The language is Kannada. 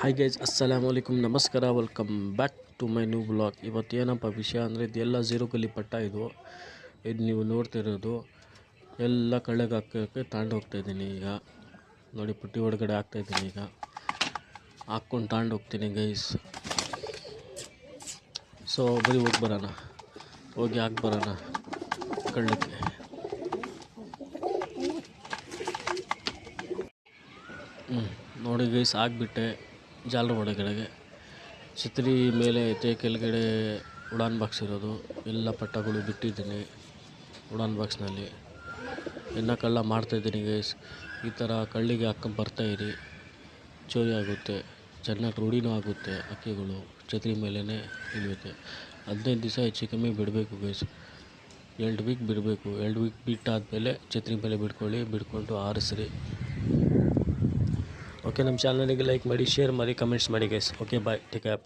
ಹಾಯ್ ಗೈಸ್, ಅಸ್ಸಲಾಮುಅಲೈಕುಮ್, ನಮಸ್ಕಾರ. Welcome back to my new blog. ಇವತ್ತು ಏನಪ್ಪ ವಿಷಯ ಅಂದರೆ, ಇದೆಲ್ಲ ಜೀರುಕಲ್ಲಿ ಪಟ್ಟ. ಇದು ನೀವು ನೋಡ್ತಿರೋದು ಎಲ್ಲ ಕಳ್ಳೆಗೆ ಹಾಕೋಕ್ಕೆ ತಗೊಂಡು ಹೋಗ್ತಾಯಿದ್ದೀನಿ. ಈಗ ನೋಡಿ, ಪುಟ್ಟಿ ಒಳಗಡೆ ಹಾಕ್ತಾಯಿದ್ದೀನಿ. ಈಗ ಹಾಕ್ಕೊಂಡು ತಗೊಂಡು ಹೋಗ್ತೀನಿ ಗೈಸ್. ಸೊ ಬರೀ ಹೋಗಿ ಬರೋಣ, ಹೋಗಿ ಹಾಕಿ ಬರೋಣ ಕಳ್ಳಕ್ಕೆ. ನೋಡಿ ಗೈಸ್, ಹಾಕ್ಬಿಟ್ಟೆ ಜಾಲರ ಒಳಗಡೆಗೆ. ಛತ್ರಿ ಮೇಲೆ ಐತೆ, ಕೆಳಗಡೆ ಉಡಾನ್ ಬಾಕ್ಸ್ ಇರೋದು. ಎಲ್ಲ ಪಟ್ಟಗಳು ಬಿಟ್ಟಿದ್ದೀನಿ ಉಡಾನ್ ಬಾಕ್ಸ್ನಲ್ಲಿ. ಇನ್ನು ಕಳ್ಳ ಮಾಡ್ತಾಯಿದ್ದೀನಿ ಗೈಸ್. ಈ ಥರ ಕಳ್ಳಿಗೆ ಹಾಕ್ಕೊಂಬರ್ತಾಯಿರಿ, ಚೋರಿ ಆಗುತ್ತೆ, ಚೆನ್ನಾಗಿ ರೂಢಿನೂ ಆಗುತ್ತೆ. ಹಕ್ಕಿಗಳು ಛತ್ರಿ ಮೇಲೇ ಇಳಿಯುತ್ತೆ. 15 ದಿವಸ ಹೆಚ್ಚು ಕಮ್ಮಿ ಬಿಡಬೇಕು ಗೈಸ್. 2 ವೀಕ್ ಬಿಡಬೇಕು. 2 ವೀಕ್ ಬಿಟ್ಟಾದಮೇಲೆ ಛತ್ರಿ ಮೇಲೆ ಬಿಡ್ಕೊಳ್ಳಿ, ಬಿಡ್ಕೊಂಡು ಆರಿಸ್ರಿ. ಓಕೆ, ನಮ್ಮ ಚಾನಲಿಗೆ ಲೈಕ್ ಮಾಡಿ, ಶೇರ್ ಮಾಡಿ, ಕಮೆಂಟ್ಸ್ ಮಾಡಿ ಗೈಸ್. ಓಕೆ, ಬಾಯ್, ಟೇಕ್ ಕೇರ್.